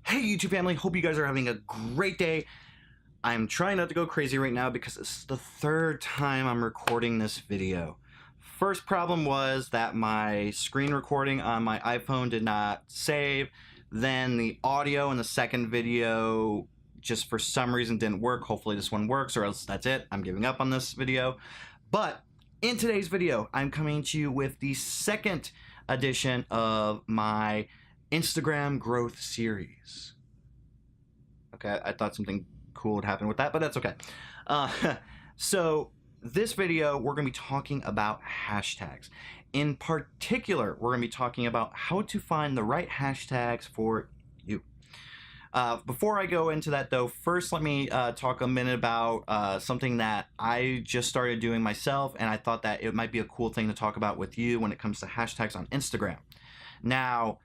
Hey YouTube family, hope you guys are having a great day. I'm trying not to go crazy right now because it's the third time I'm recording this video. First problem was that my screen recording on my iPhone did not save. Then the audio in the second video just for some reason didn't work. Hopefully this one works, or else that's it. I'm giving up on this video. But in today's video, I'm coming to you with the second edition of my Instagram growth series. Okay, I thought something cool would happen with that, but that's okay. So this video, we're going to be talking about hashtags. In particular, we're going to be talking about how to find the right hashtags for you. Before I go into that though, first let me talk a minute about something that I just started doing myself, and I thought that it might be a cool thing to talk about with you when it comes to hashtags on Instagram. Now,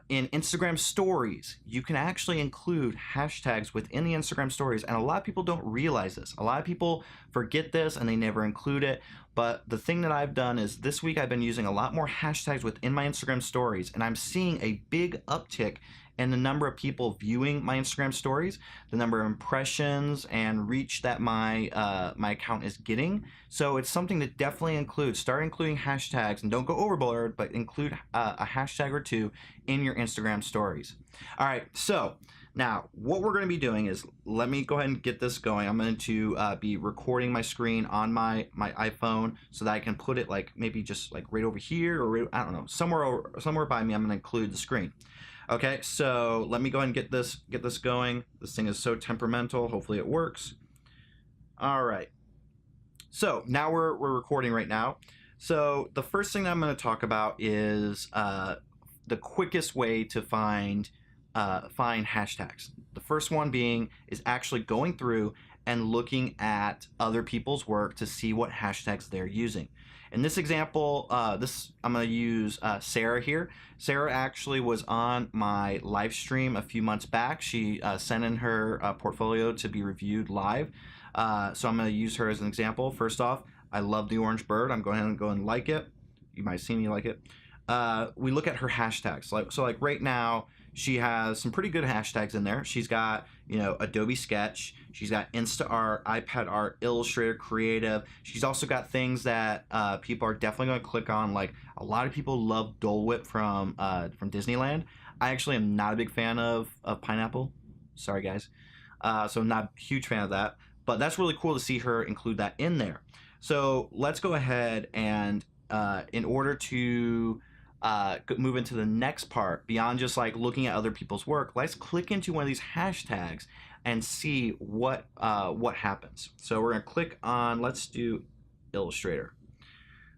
in Instagram stories, you can actually include hashtags within the Instagram stories, and a lot of people don't realize this. A lot of people forget this and they never include it. But the thing that I've done is this week I've been using a lot more hashtags within my Instagram stories, and I'm seeing a big uptick in the number of people viewing my Instagram stories, the number of impressions and reach that my account is getting. So it's something to definitely include. Start including hashtags, and don't go overboard, but include a hashtag or two in your Instagram stories. All right, so now what we're going to be doing is, let me go ahead and get this going. I'm going to be recording my screen on my iPhone so that I can put it like maybe just like right over here, or I don't know, somewhere by me. I'm going to include the screen. Okay, so let me go ahead and get this going. This thing is so temperamental. Hopefully it works. All right. So now we're recording right now. So the first thing that I'm going to talk about is the quickest way to find hashtags. The first one being is actually going through and looking at other people's work to see what hashtags they're using. In this example, I'm going to use Sarah here. Sarah actually was on my live stream a few months back. She sent in her portfolio to be reviewed live. So I'm going to use her as an example. First off, I love the orange bird. I'm going to go and like it. You might see me like it. We look at her hashtags. So like right now, she has some pretty good hashtags in there. She's got, you know, Adobe Sketch. She's got Insta Art, iPad Art, Illustrator, Creative. She's also got things that people are definitely going to click on. Like a lot of people love Dole Whip from Disneyland. I actually am not a big fan of Pineapple. Sorry guys. So I'm not a huge fan of that. But that's really cool to see her include that in there. So let's go ahead and in order to move into the next part, beyond just like looking at other people's work, let's click into one of these hashtags and see what happens. So we're gonna click on, let's do Illustrator.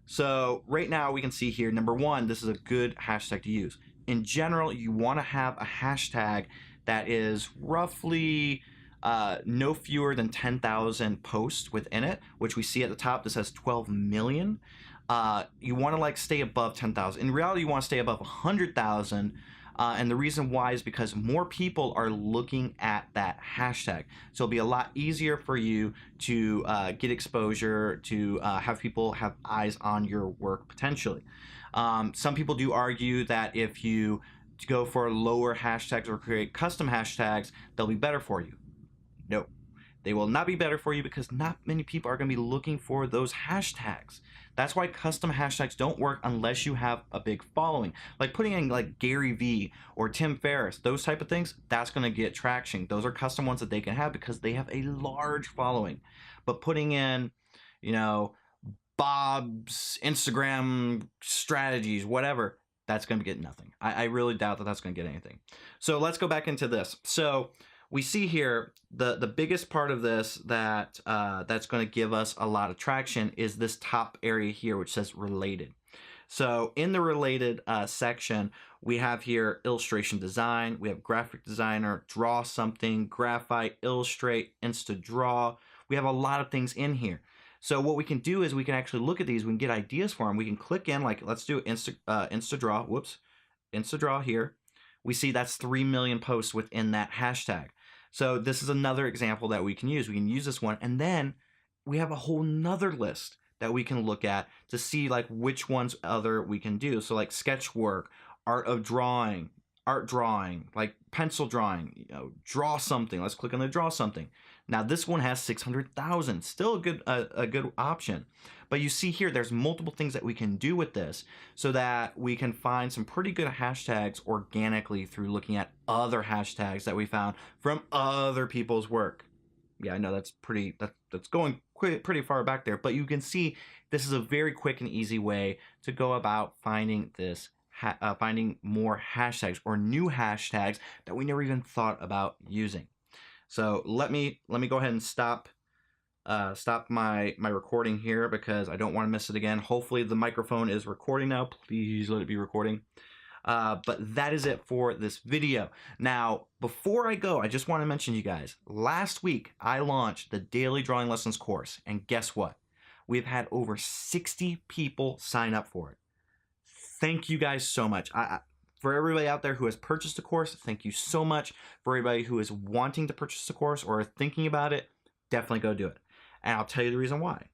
So right now we can see here, number one, this is a good hashtag to use. In general, you want to have a hashtag that is roughly no fewer than 10,000 posts within it, which we see at the top. This has 12 million. You want to like stay above 10,000. In reality, you want to stay above 100,000. And the reason why is because more people are looking at that hashtag. So it'll be a lot easier for you to get exposure, to have people have eyes on your work potentially. Some people do argue that if you go for lower hashtags or create custom hashtags, they'll be better for you. No, they will not be better for you because not many people are going to be looking for those hashtags. That's why custom hashtags don't work unless you have a big following. Like putting in like Gary V or Tim Ferriss, those type of things, that's going to get traction. Those are custom ones that they can have because they have a large following. But putting in, you know, Bob's Instagram strategies, whatever, that's going to get nothing. I really doubt that that's going to get anything. So let's go back into this. So we see here the biggest part of this that's going to give us a lot of traction is this top area here, which says related. So in the related section, we have here illustration design, we have graphic designer, draw something, graphite, illustrate, Insta draw. We have a lot of things in here. So what we can do is we can actually look at these, we can get ideas for them. We can click in, like let's do Insta draw, whoops, Insta draw here. We see that's 3 million posts within that hashtag. So this is another example that we can use. We can use this one, and then we have a whole nother list that we can look at to see like which ones other we can do. So like sketch work, art of drawing, art drawing, like pencil drawing, you know, draw something. Let's click on the draw something. Now this one has 600,000, still a good option. But you see here, there's multiple things that we can do with this so that we can find some pretty good hashtags organically through looking at other hashtags that we found from other people's work. Yeah, I know that's going pretty far back there, but you can see this is a very quick and easy way to go about finding finding more hashtags or new hashtags that we never even thought about using. So let me go ahead and stop my recording here because I don't want to miss it again. Hopefully the microphone is recording now. Please let it be recording. But that is it for this video. Now, before I go, I just want to mention to you guys, last week I launched the Daily Drawing Lessons course, and guess what? We've had over 60 people sign up for it. Thank you guys so much. For everybody out there who has purchased a course, thank you so much. For everybody who is wanting to purchase a course or thinking about it, definitely go do it. And I'll tell you the reason why.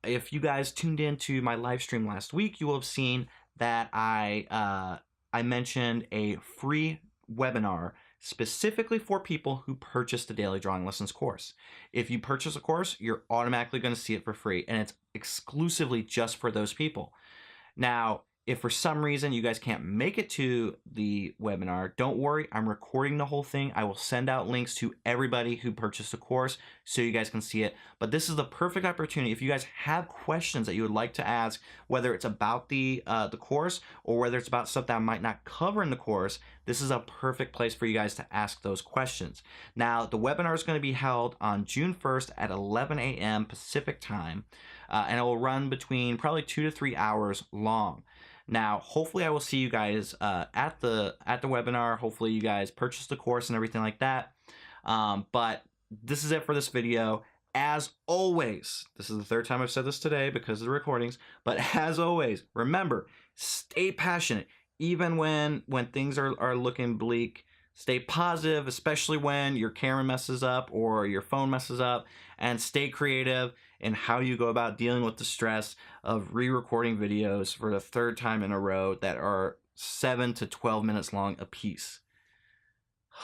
If you guys tuned into my live stream last week, you will have seen that I mentioned a free webinar specifically for people who purchased the Daily Drawing Lessons course. If you purchase a course, you're automatically going to see it for free, and it's exclusively just for those people. Now, if for some reason you guys can't make it to the webinar, don't worry, I'm recording the whole thing. I will send out links to everybody who purchased the course so you guys can see it. But this is the perfect opportunity. If you guys have questions that you would like to ask, whether it's about the course or whether it's about stuff that I might not cover in the course, this is a perfect place for you guys to ask those questions. Now, the webinar is going to be held on June 1st at 11 a.m. Pacific time, and it will run between probably 2 to 3 hours long. Now, hopefully I will see you guys at the webinar. Hopefully you guys purchase the course and everything like that. But this is it for this video. As always, this is the third time I've said this today because of the recordings, but as always, remember, stay passionate. Even when things are looking bleak, stay positive, especially when your camera messes up or your phone messes up, and stay creative in how you go about dealing with the stress of re-recording videos for the third time in a row that are 7 to 12 minutes long a piece.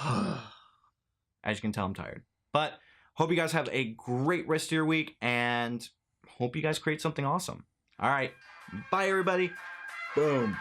As you can tell, I'm tired. But hope you guys have a great rest of your week and hope you guys create something awesome. All right. Bye, everybody. Boom.